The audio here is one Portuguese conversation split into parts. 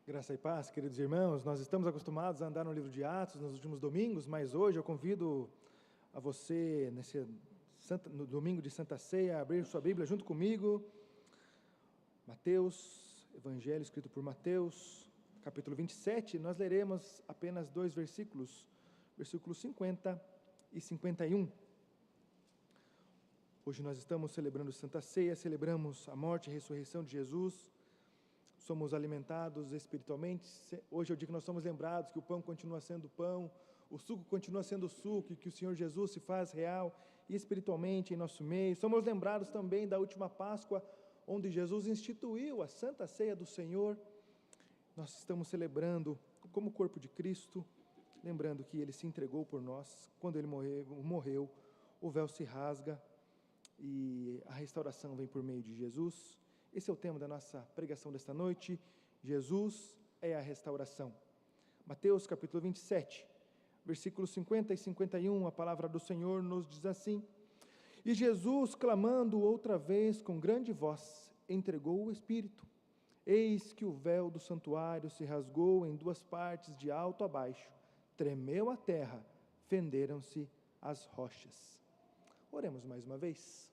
Graça e paz, queridos irmãos, nós estamos acostumados a andar no livro de Atos nos últimos domingos, mas hoje eu convido a você, no domingo de Santa Ceia, a abrir sua Bíblia junto comigo. Mateus, Evangelho escrito por Mateus, capítulo 27, nós leremos apenas 2 versículos, versículos 50 e 51. Hoje nós estamos celebrando Santa Ceia, celebramos a morte e a ressurreição de Jesus, somos alimentados espiritualmente. Hoje é o dia que nós somos lembrados que o pão continua sendo pão, o suco continua sendo suco, e que o Senhor Jesus se faz real e espiritualmente em nosso meio. Somos lembrados também da última Páscoa, onde Jesus instituiu a Santa Ceia do Senhor. Nós estamos celebrando como corpo de Cristo, lembrando que Ele se entregou por nós. Quando Ele morreu, o véu se rasga e a restauração vem por meio de Jesus. Esse é o tema da nossa pregação desta noite. Jesus é a restauração. Mateus capítulo 27, versículos 50 e 51, a palavra do Senhor nos diz assim: E Jesus, clamando outra vez com grande voz, entregou o Espírito. Eis que o véu do santuário se rasgou em 2 partes, de alto a baixo, tremeu a terra, fenderam-se as rochas. Oremos mais uma vez.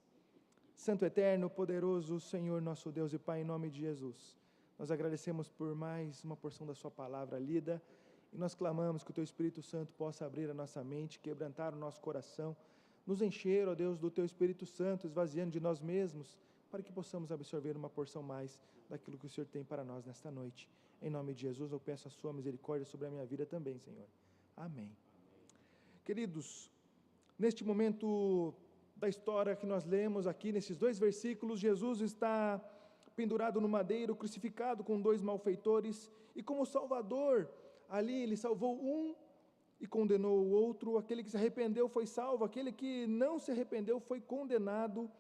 Santo, eterno, poderoso Senhor, nosso Deus e Pai, em nome de Jesus, nós agradecemos por mais uma porção da sua palavra lida, e nós clamamos que o teu Espírito Santo possa abrir a nossa mente, quebrantar o nosso coração, nos encher, ó Deus, do teu Espírito Santo, esvaziando de nós mesmos, para que possamos absorver uma porção mais daquilo que o Senhor tem para nós nesta noite. Em nome de Jesus, eu peço a sua misericórdia sobre a minha vida também, Senhor. Amém. Queridos, neste momento da história que nós lemos aqui, nesses 2 versículos, Jesus está pendurado no madeiro, crucificado com 2 malfeitores, e como Salvador, ali ele salvou um e condenou o outro. Aquele que se arrependeu foi salvo, aquele que não se arrependeu foi condenado.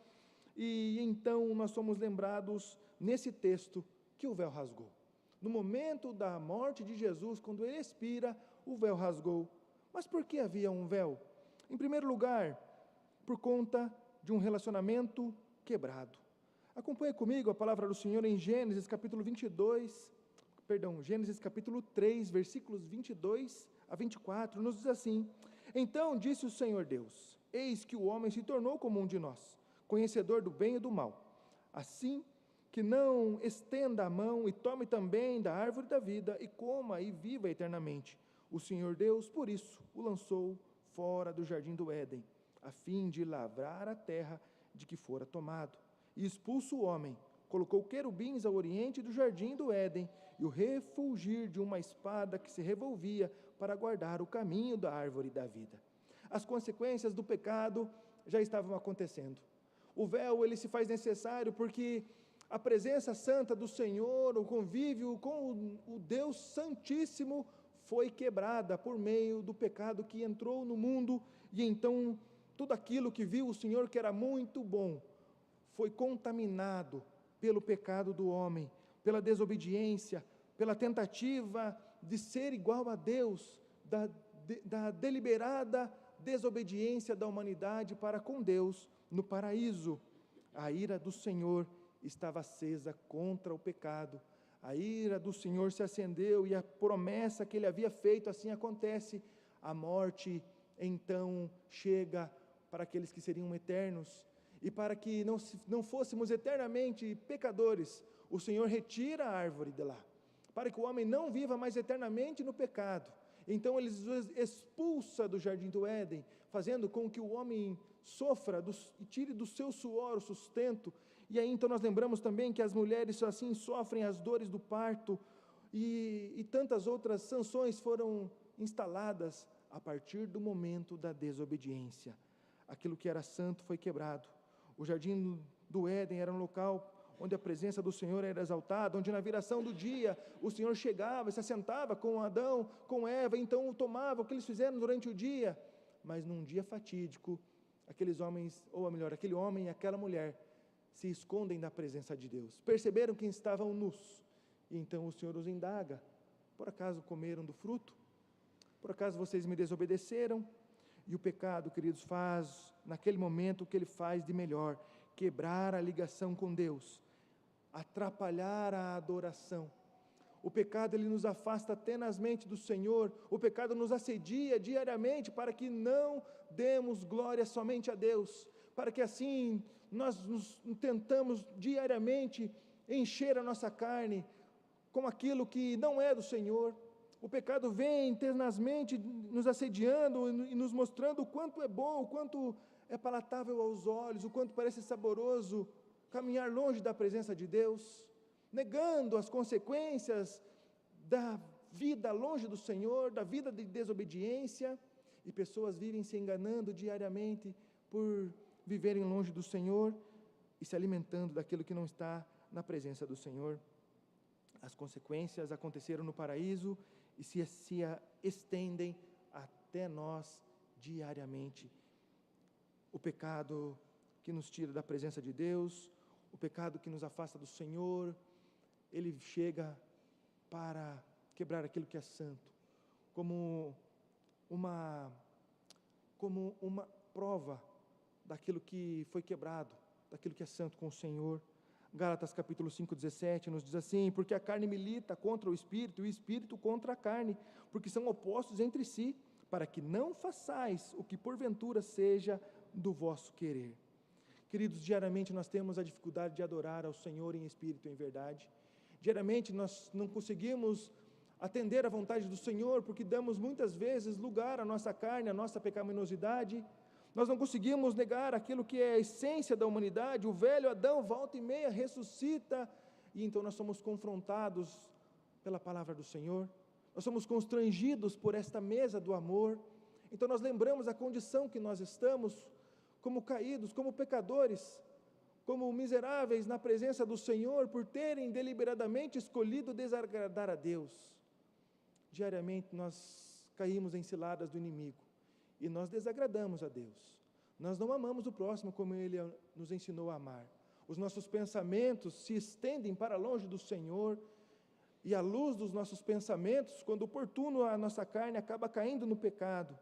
E então nós somos lembrados nesse texto que o véu rasgou. No momento da morte de Jesus, quando ele expira, o véu rasgou. Mas por que havia um véu? Em primeiro lugar, por conta de um relacionamento quebrado. Acompanhe comigo a palavra do Senhor em Gênesis capítulo 3, versículos 22 a 24, nos diz assim: Então disse o Senhor Deus: Eis que o homem se tornou como um de nós, conhecedor do bem e do mal. Assim que não estenda a mão e tome também da árvore da vida e coma e viva eternamente. O Senhor Deus, por isso, o lançou fora do jardim do Éden, a fim de lavrar a terra de que fora tomado. E expulso o homem, colocou querubins ao oriente do jardim do Éden, e o refulgir de uma espada que se revolvia para guardar o caminho da árvore da vida. As consequências do pecado já estavam acontecendo. O véu, ele se faz necessário porque a presença santa do Senhor, o convívio com o Deus Santíssimo, foi quebrada por meio do pecado que entrou no mundo, e então tudo aquilo que viu o Senhor que era muito bom, foi contaminado pelo pecado do homem, pela desobediência, pela tentativa de ser igual a Deus, da deliberada desobediência da humanidade para com Deus no paraíso. A ira do Senhor estava acesa contra o pecado, a ira do Senhor se acendeu, e a promessa que ele havia feito, assim acontece. A morte então chega para aqueles que seriam eternos, e para que não fôssemos eternamente pecadores, o Senhor retira a árvore de lá, para que o homem não viva mais eternamente no pecado. Então ele expulsa do jardim do Éden, fazendo com que o homem sofra e tire do seu suor o sustento. E aí então nós lembramos também que as mulheres assim sofrem as dores do parto, e tantas outras sanções foram instaladas a partir do momento da desobediência. Aquilo que era santo foi quebrado. O jardim do Éden era um local onde a presença do Senhor era exaltada, onde na viração do dia o Senhor chegava e se assentava com Adão, com Eva, então tomava o que eles fizeram durante o dia. Mas num dia fatídico, aqueles homens, ou melhor, aquele homem e aquela mulher se escondem da presença de Deus. Perceberam que estavam nus, e então o Senhor os indaga: por acaso comeram do fruto? Por acaso vocês me desobedeceram? E o pecado, queridos, faz naquele momento o que ele faz de melhor: quebrar a ligação com Deus, atrapalhar a adoração. O pecado, ele nos afasta tenazmente do Senhor. O pecado nos assedia diariamente para que não demos glória somente a Deus. Para que assim nós tentamos diariamente encher a nossa carne com aquilo que não é do Senhor. O pecado vem tenazmente nos assediando e nos mostrando o quanto é bom, o quanto é palatável aos olhos, o quanto parece saboroso caminhar longe da presença de Deus, negando as consequências da vida longe do Senhor, da vida de desobediência, e pessoas vivem se enganando diariamente por viverem longe do Senhor e se alimentando daquilo que não está na presença do Senhor. As consequências aconteceram no paraíso e se estendem até nós diariamente. O pecado que nos tira da presença de Deus, o pecado que nos afasta do Senhor, ele chega para quebrar aquilo que é santo, como uma prova daquilo que foi quebrado, daquilo que é santo com o Senhor. Gálatas capítulo 5:17 nos diz assim: porque a carne milita contra o Espírito e o Espírito contra a carne, porque são opostos entre si, para que não façais o que porventura seja do vosso querer. Queridos, diariamente nós temos a dificuldade de adorar ao Senhor em espírito e em verdade. Diariamente nós não conseguimos atender à vontade do Senhor, porque damos muitas vezes lugar à nossa carne, à nossa pecaminosidade. Nós não conseguimos negar aquilo que é a essência da humanidade. O velho Adão, volta e meia, ressuscita, e então nós somos confrontados pela palavra do Senhor. Nós somos constrangidos por esta mesa do amor. Então nós lembramos a condição que nós estamos, como caídos, como pecadores, como miseráveis na presença do Senhor, por terem deliberadamente escolhido desagradar a Deus. Diariamente nós caímos em ciladas do inimigo e nós desagradamos a Deus. Nós não amamos o próximo como Ele nos ensinou a amar. Os nossos pensamentos se estendem para longe do Senhor, e à luz dos nossos pensamentos, quando oportuno a nossa carne acaba caindo no pecado.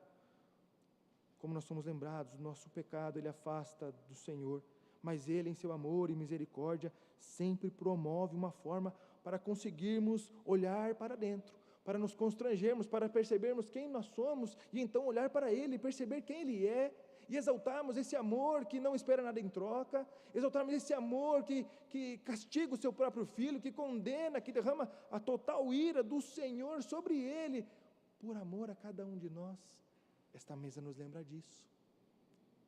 Como nós somos lembrados, o nosso pecado ele afasta do Senhor, mas Ele, em seu amor e misericórdia, sempre promove uma forma para conseguirmos olhar para dentro, para nos constrangermos, para percebermos quem nós somos, e então olhar para Ele, perceber quem Ele é, e exaltarmos esse amor que não espera nada em troca, exaltarmos esse amor que castiga o seu próprio Filho, que condena, que derrama a total ira do Senhor sobre Ele, por amor a cada um de nós. Esta mesa nos lembra disso.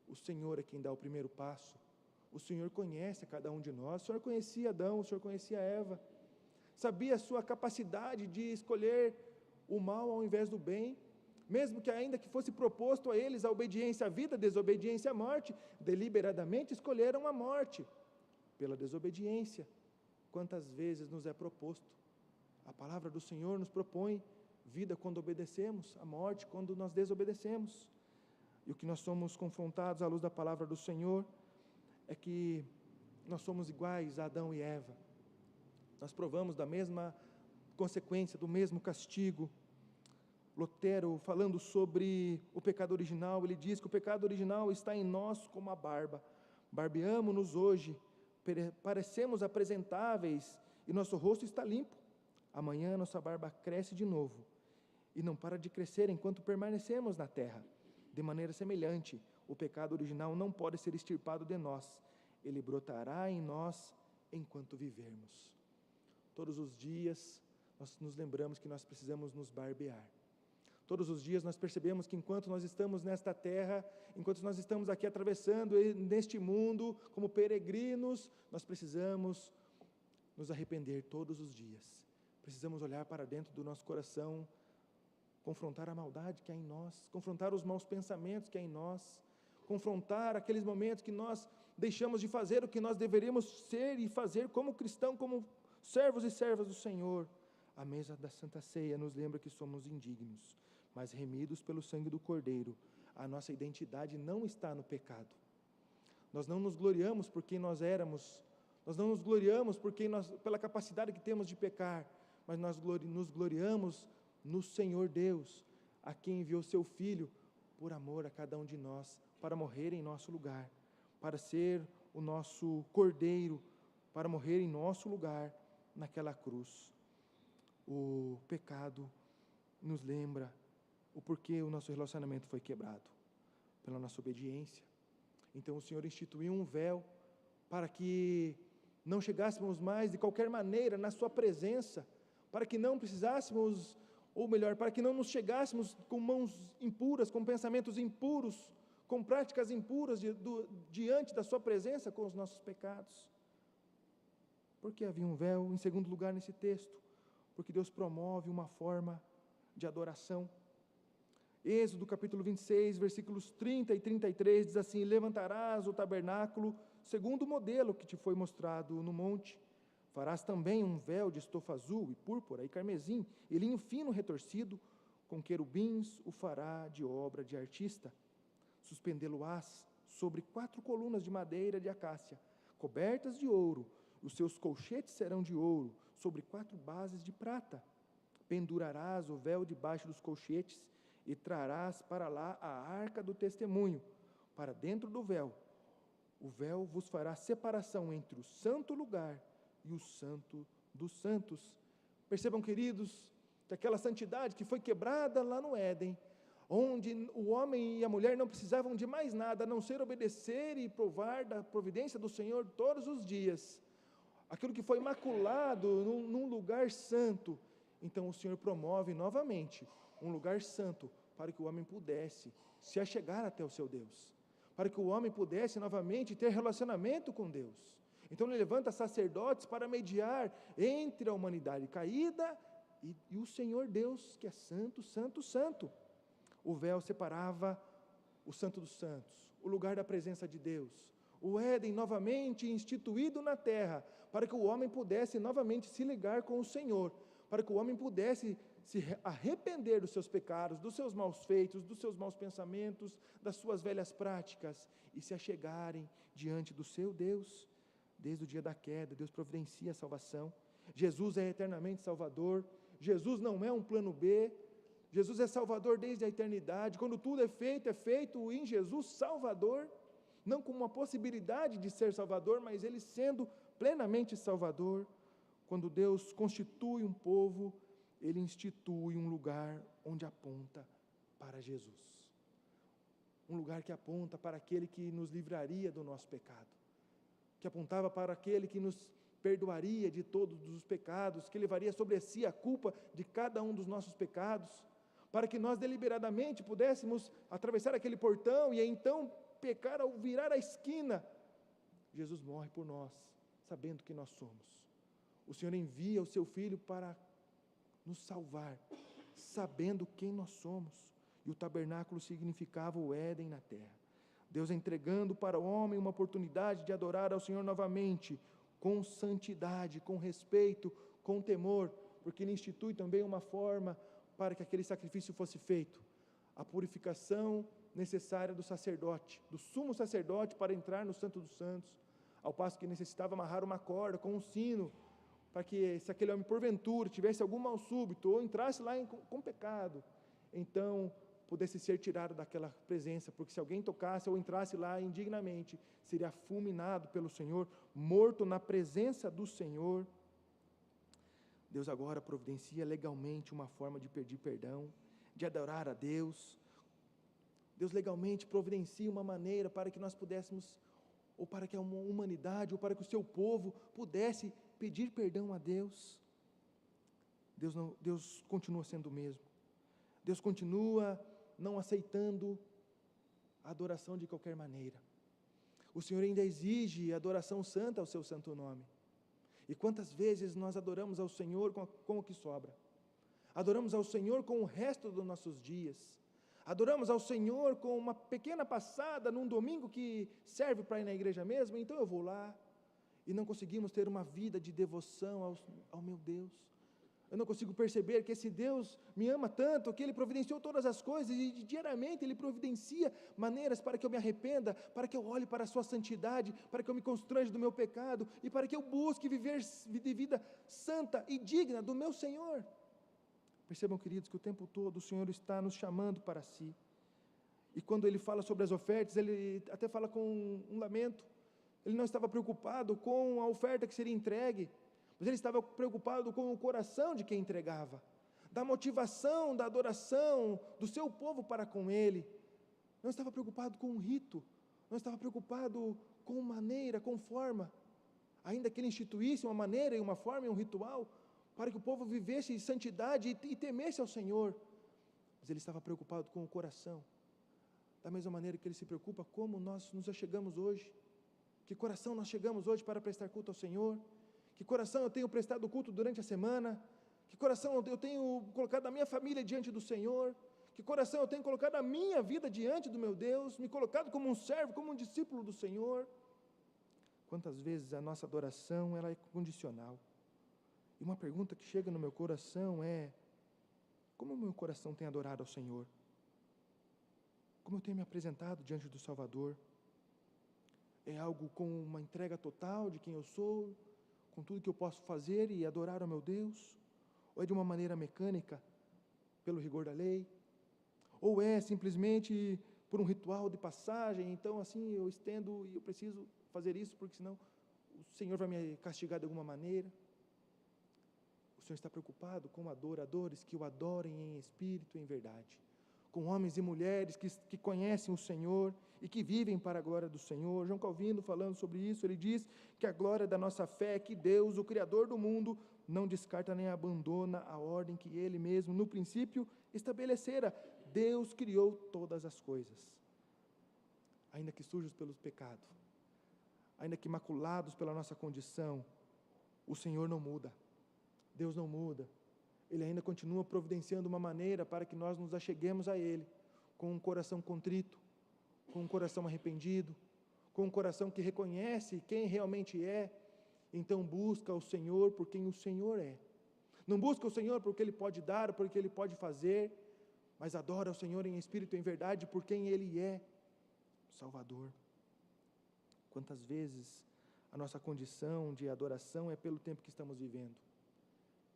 O Senhor é quem dá o primeiro passo. O Senhor conhece a cada um de nós. O Senhor conhecia Adão, o Senhor conhecia Eva. Sabia a sua capacidade de escolher o mal ao invés do bem. Mesmo que ainda que fosse proposto a eles a obediência à vida, a desobediência à morte, deliberadamente escolheram a morte pela desobediência. Quantas vezes nos é proposto? A palavra do Senhor nos propõe vida quando obedecemos, a morte quando nós desobedecemos. E o que nós somos confrontados à luz da palavra do Senhor é que nós somos iguais a Adão e Eva. Nós provamos da mesma consequência, do mesmo castigo. Lutero, falando sobre o pecado original, ele diz que o pecado original está em nós como a barba. Barbeamo-nos hoje, parecemos apresentáveis e nosso rosto está limpo. Amanhã nossa barba cresce de novo e não para de crescer enquanto permanecemos na terra. De maneira semelhante, o pecado original não pode ser extirpado de nós. Ele brotará em nós enquanto vivermos. Todos os dias nós nos lembramos que nós precisamos nos barbear. Todos os dias nós percebemos que enquanto nós estamos nesta terra, enquanto nós estamos aqui atravessando neste mundo como peregrinos, nós precisamos nos arrepender todos os dias. Precisamos olhar para dentro do nosso coração, confrontar a maldade que há em nós, confrontar os maus pensamentos que há em nós, confrontar aqueles momentos que nós deixamos de fazer o que nós deveríamos ser e fazer como cristão, como servos e servas do Senhor. A mesa da Santa Ceia nos lembra que somos indignos, mas remidos pelo sangue do Cordeiro. A nossa identidade não está no pecado. Nós não nos gloriamos por quem nós éramos, nós não nos gloriamos pela capacidade que temos de pecar, mas nós nos gloriamos no Senhor Deus, a quem enviou seu Filho por amor a cada um de nós, para morrer em nosso lugar, para ser o nosso Cordeiro, para morrer em nosso lugar naquela cruz. o pecado nos lembra o porquê o nosso relacionamento foi quebrado, pela nossa obediência. Então o Senhor instituiu um véu para que não chegássemos mais de qualquer maneira na sua presença, para que não precisássemos, ou melhor, para que não nos chegássemos com mãos impuras, com pensamentos impuros, com práticas impuras diante da sua presença com os nossos pecados. Porque havia um véu, em segundo lugar, nesse texto? Porque Deus promove uma forma de adoração. Êxodo capítulo 26, versículos 30 e 33, diz assim: levantarás o tabernáculo segundo o modelo que te foi mostrado no monte. Farás também um véu de estofa azul e púrpura e carmesim, e linho fino retorcido, com querubins o fará de obra de artista. Suspendê-lo-ás sobre 4 colunas de madeira de acácia, cobertas de ouro. Os seus colchetes serão de ouro, sobre 4 bases de prata. Pendurarás o véu debaixo dos colchetes, e trarás para lá a arca do testemunho, para dentro do véu. O véu vos fará separação entre o santo lugar e o santo dos santos. Percebam, queridos, que aquela santidade que foi quebrada lá no Éden, onde o homem e a mulher não precisavam de mais nada, a não ser obedecer e provar da providência do Senhor todos os dias, aquilo que foi maculado num lugar santo, então o Senhor promove novamente um lugar santo, para que o homem pudesse se achegar até o seu Deus, para que o homem pudesse novamente ter relacionamento com Deus. Então ele levanta sacerdotes para mediar entre a humanidade caída e o Senhor Deus, que é santo, santo, santo. O véu separava o santo dos santos, o lugar da presença de Deus, o Éden novamente instituído na terra, para que o homem pudesse novamente se ligar com o Senhor, para que o homem pudesse se arrepender dos seus pecados, dos seus maus feitos, dos seus maus pensamentos, das suas velhas práticas, e se achegarem diante do seu Deus. Desde o dia da queda, Deus providencia a salvação. Jesus é eternamente Salvador. Jesus não é um plano B. Jesus é Salvador desde a eternidade. Quando tudo é feito em Jesus Salvador, não como uma possibilidade de ser Salvador, mas Ele sendo plenamente Salvador. Quando Deus constitui um povo, Ele institui um lugar onde aponta para Jesus. Um lugar que aponta para aquele que nos livraria do nosso pecado, que apontava para aquele que nos perdoaria de todos os pecados, que levaria sobre si a culpa de cada um dos nossos pecados, para que nós deliberadamente pudéssemos atravessar aquele portão e então pecar ao virar a esquina. Jesus morre por nós, sabendo que nós somos. O Senhor envia o seu Filho para nos salvar, sabendo quem nós somos. E o tabernáculo significava o Éden na terra. Deus entregando para o homem uma oportunidade de adorar ao Senhor novamente, com santidade, com respeito, com temor, porque Ele institui também uma forma para que aquele sacrifício fosse feito. A purificação necessária do sacerdote, do sumo sacerdote, para entrar no Santo dos Santos, ao passo que necessitava amarrar uma corda com um sino, para que se aquele homem porventura tivesse algum mal súbito, ou entrasse lá com pecado, então pudesse ser tirado daquela presença, porque se alguém tocasse ou entrasse lá indignamente, seria fulminado pelo Senhor, morto na presença do Senhor. Deus agora providencia legalmente uma forma de pedir perdão, de adorar a Deus. Deus legalmente providencia uma maneira para que nós pudéssemos, ou para que a humanidade, ou para que o seu povo pudesse pedir perdão a Deus. Deus continua sendo o mesmo. Deus continua não aceitando a adoração de qualquer maneira. O Senhor ainda exige adoração santa ao seu santo nome. E quantas vezes nós adoramos ao Senhor com o que sobra? Adoramos ao Senhor com o resto dos nossos dias. Adoramos ao Senhor com uma pequena passada num domingo que serve para ir na igreja mesmo, então eu vou lá. E não conseguimos ter uma vida de devoção ao meu Deus. Eu não consigo perceber que esse Deus me ama tanto, que Ele providenciou todas as coisas e diariamente Ele providencia maneiras para que eu me arrependa, para que eu olhe para a sua santidade, para que eu me constranja do meu pecado e para que eu busque viver de vida santa e digna do meu Senhor. Percebam, queridos, que o tempo todo o Senhor está nos chamando para si. E quando Ele fala sobre as ofertas, Ele até fala com um lamento. Ele não estava preocupado com a oferta que seria entregue, mas ele estava preocupado com o coração de quem entregava, da motivação, da adoração do seu povo para com ele. Não estava preocupado com um rito, não estava preocupado com maneira, com forma, ainda que ele instituísse uma maneira e uma forma e um ritual, para que o povo vivesse em santidade e temesse ao Senhor, mas ele estava preocupado com o coração, da mesma maneira que ele se preocupa como nós nos achegamos hoje, que coração nós chegamos hoje para prestar culto ao Senhor, que coração eu tenho prestado culto durante a semana, que coração eu tenho colocado a minha família diante do Senhor, que coração eu tenho colocado a minha vida diante do meu Deus, me colocado como um servo, como um discípulo do Senhor. Quantas vezes a nossa adoração ela é condicional, e uma pergunta que chega no meu coração é: como o meu coração tem adorado ao Senhor? Como eu tenho me apresentado diante do Salvador? É algo com uma entrega total de quem eu sou, com tudo que eu posso fazer e adorar ao meu Deus? Ou é de uma maneira mecânica, pelo rigor da lei? Ou é simplesmente por um ritual de passagem, então assim eu estendo e eu preciso fazer isso, porque senão o Senhor vai me castigar de alguma maneira? O Senhor está preocupado com adoradores que o adorem em espírito e em verdade, com homens e mulheres que conhecem o Senhor e que vivem para a glória do Senhor. João Calvino, falando sobre isso, ele diz que a glória da nossa fé é que Deus, o Criador do mundo, não descarta nem abandona a ordem que Ele mesmo, no princípio, estabelecera. Deus criou todas as coisas, ainda que sujos pelo pecado, ainda que maculados pela nossa condição, o Senhor não muda, Deus não muda. Ele ainda continua providenciando uma maneira para que nós nos acheguemos a Ele, com um coração contrito, com um coração arrependido, com um coração que reconhece quem realmente é, então busca o Senhor por quem o Senhor é. Não busca o Senhor por que Ele pode dar, por que Ele pode fazer, mas adora o Senhor em espírito e em verdade por quem Ele é, Salvador. Quantas vezes a nossa condição de adoração é pelo tempo que estamos vivendo.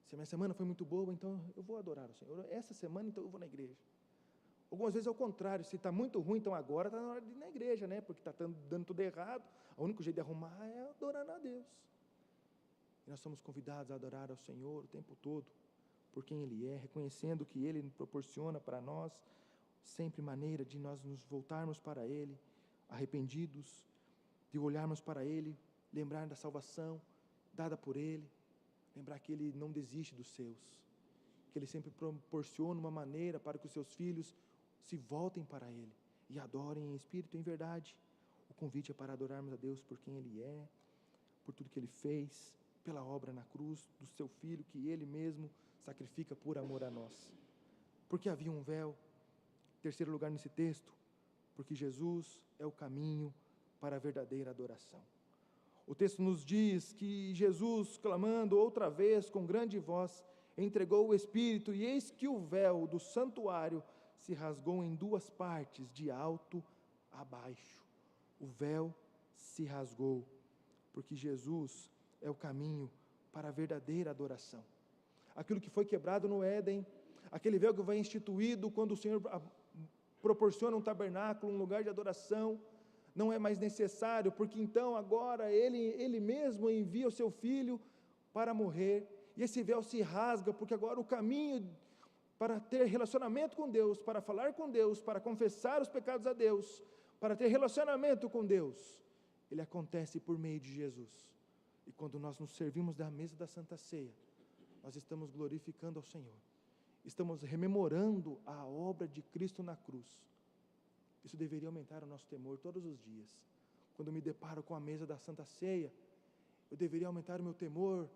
Se a minha semana foi muito boa, então eu vou adorar o Senhor. Essa semana, então eu vou na igreja. Algumas vezes é o contrário, se está muito ruim, então agora está na hora de ir na igreja, né? Porque está dando tudo errado. O único jeito de arrumar é adorando a Deus. E nós somos convidados a adorar ao Senhor o tempo todo, por quem Ele é, reconhecendo que Ele proporciona para nós sempre maneira de nós nos voltarmos para Ele, arrependidos, de olharmos para Ele, lembrar da salvação dada por Ele, lembrar que Ele não desiste dos seus, que Ele sempre proporciona uma maneira para que os seus filhos se voltem para Ele e adorem em espírito e em verdade. O convite é para adorarmos a Deus por quem Ele é, por tudo que Ele fez, pela obra na cruz do seu Filho, que Ele mesmo sacrifica por amor a nós. Porque havia um véu, terceiro lugar nesse texto, porque Jesus é o caminho para a verdadeira adoração. O texto nos diz que Jesus, clamando outra vez com grande voz, entregou o Espírito, e eis que o véu do santuário se rasgou em duas partes, de alto a baixo. O véu se rasgou, porque Jesus é o caminho para a verdadeira adoração. Aquilo que foi quebrado no Éden, aquele véu que foi instituído quando o Senhor proporciona um tabernáculo, um lugar de adoração, não é mais necessário, porque então agora Ele mesmo envia o seu Filho para morrer, e esse véu se rasga, porque agora o caminho para ter relacionamento com Deus, para falar com Deus, para confessar os pecados a Deus, para ter relacionamento com Deus, ele acontece por meio de Jesus. E quando nós nos servimos da mesa da Santa Ceia, nós estamos glorificando ao Senhor, estamos rememorando a obra de Cristo na cruz. Isso deveria aumentar o nosso temor todos os dias. Quando eu me deparo com a mesa da Santa Ceia, eu deveria aumentar o meu temor,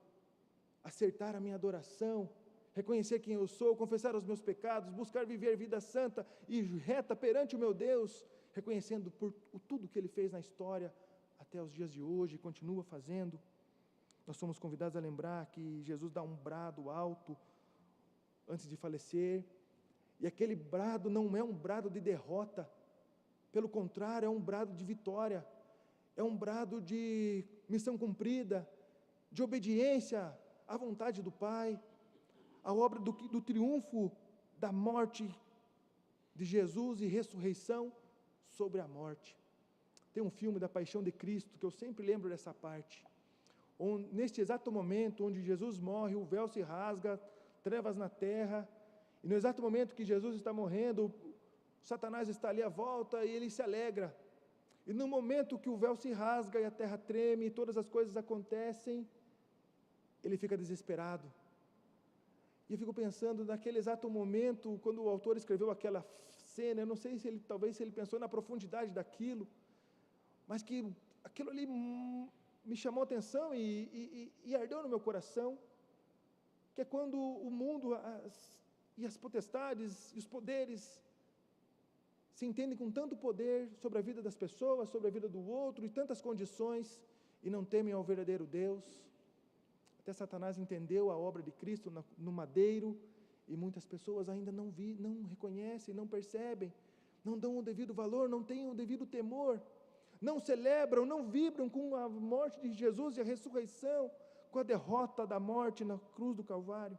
acertar a minha adoração, reconhecer quem eu sou, confessar os meus pecados, buscar viver vida santa e reta perante o meu Deus, reconhecendo por tudo que Ele fez na história até os dias de hoje e continua fazendo. Nós somos convidados a lembrar que Jesus dá um brado alto antes de falecer, e aquele brado não é um brado de derrota, pelo contrário, é um brado de vitória, é um brado de missão cumprida, de obediência à vontade do Pai, a obra do triunfo da morte de Jesus e ressurreição sobre a morte. Tem um filme da Paixão de Cristo, que eu sempre lembro dessa parte, neste exato momento onde Jesus morre, o véu se rasga, trevas na terra, e no exato momento que Jesus está morrendo, Satanás está ali à volta e ele se alegra. E no momento que o véu se rasga e a terra treme e todas as coisas acontecem, ele fica desesperado. E eu fico pensando naquele exato momento, quando o autor escreveu aquela cena, eu não sei se ele, talvez se ele pensou na profundidade daquilo, mas que aquilo ali me chamou a atenção e ardeu no meu coração, que é quando o mundo e as potestades e os poderes se entendem com tanto poder sobre a vida das pessoas, sobre a vida do outro, e tantas condições, e não temem ao verdadeiro Deus. Até Satanás entendeu a obra de Cristo no madeiro, e muitas pessoas ainda não reconhecem, não percebem, não dão o devido valor, não têm o devido temor, não celebram, não vibram com a morte de Jesus e a ressurreição, com a derrota da morte na cruz do Calvário.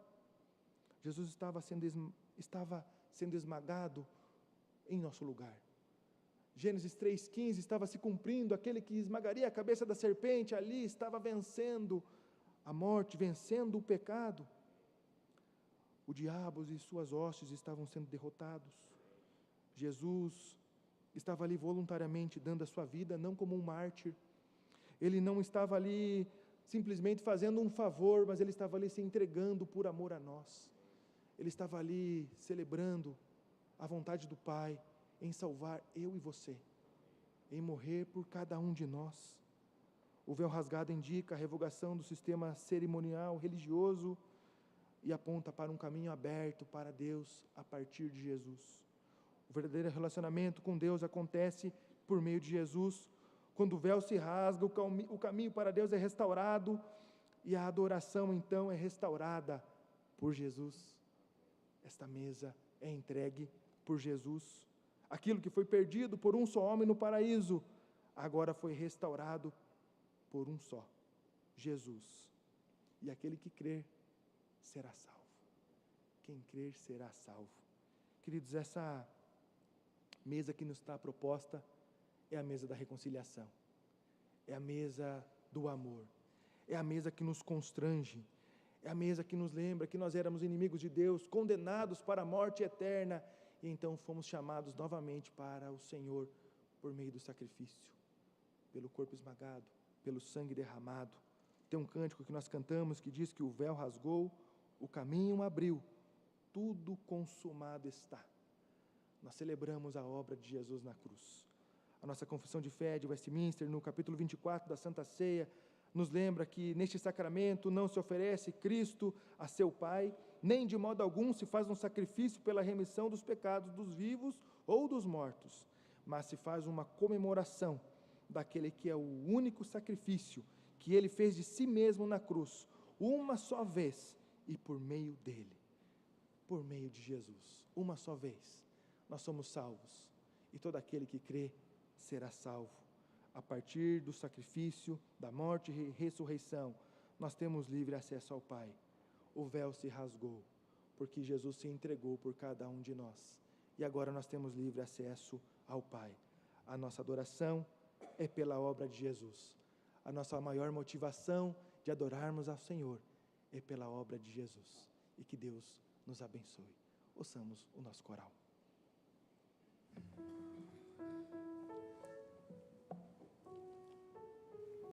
Jesus estava sendo esmagado em nosso lugar. Gênesis 3,15 estava se cumprindo, aquele que esmagaria a cabeça da serpente ali estava vencendo a morte, vencendo o pecado. O diabo e suas hostes estavam sendo derrotados. Jesus estava ali voluntariamente dando a sua vida, não como um mártir. Ele não estava ali simplesmente fazendo um favor, mas ele estava ali se entregando por amor a nós. Ele estava ali celebrando a vontade do Pai em salvar eu e você, em morrer por cada um de nós. O véu rasgado indica a revogação do sistema cerimonial religioso e aponta para um caminho aberto para Deus a partir de Jesus. O verdadeiro relacionamento com Deus acontece por meio de Jesus. Quando o véu se rasga, o caminho para Deus é restaurado e a adoração então é restaurada por Jesus. Esta mesa é entregue por Jesus. Aquilo que foi perdido por um só homem no paraíso, agora foi restaurado por um só, Jesus. E aquele que crer será salvo. Quem crer será salvo. Queridos, essa mesa que nos está proposta é a mesa da reconciliação. É a mesa do amor. É a mesa que nos constrange. É a mesa que nos lembra que nós éramos inimigos de Deus, condenados para a morte eterna, e então fomos chamados novamente para o Senhor por meio do sacrifício, pelo corpo esmagado, pelo sangue derramado. Tem um cântico que nós cantamos que diz que o véu rasgou, o caminho abriu, tudo consumado está. Nós celebramos a obra de Jesus na cruz. A nossa confissão de fé de Westminster, no capítulo 24 da Santa Ceia, nos lembra que neste sacramento não se oferece Cristo a seu Pai, nem de modo algum se faz um sacrifício pela remissão dos pecados dos vivos ou dos mortos, mas se faz uma comemoração daquele que é o único sacrifício que ele fez de si mesmo na cruz, uma só vez e por meio dele, por meio de Jesus, uma só vez, nós somos salvos, e todo aquele que crê será salvo. A partir do sacrifício, da morte e ressurreição, nós temos livre acesso ao Pai. O véu se rasgou, porque Jesus se entregou por cada um de nós. E agora nós temos livre acesso ao Pai. A nossa adoração é pela obra de Jesus. A nossa maior motivação de adorarmos ao Senhor é pela obra de Jesus. E que Deus nos abençoe. Ouçamos o nosso coral.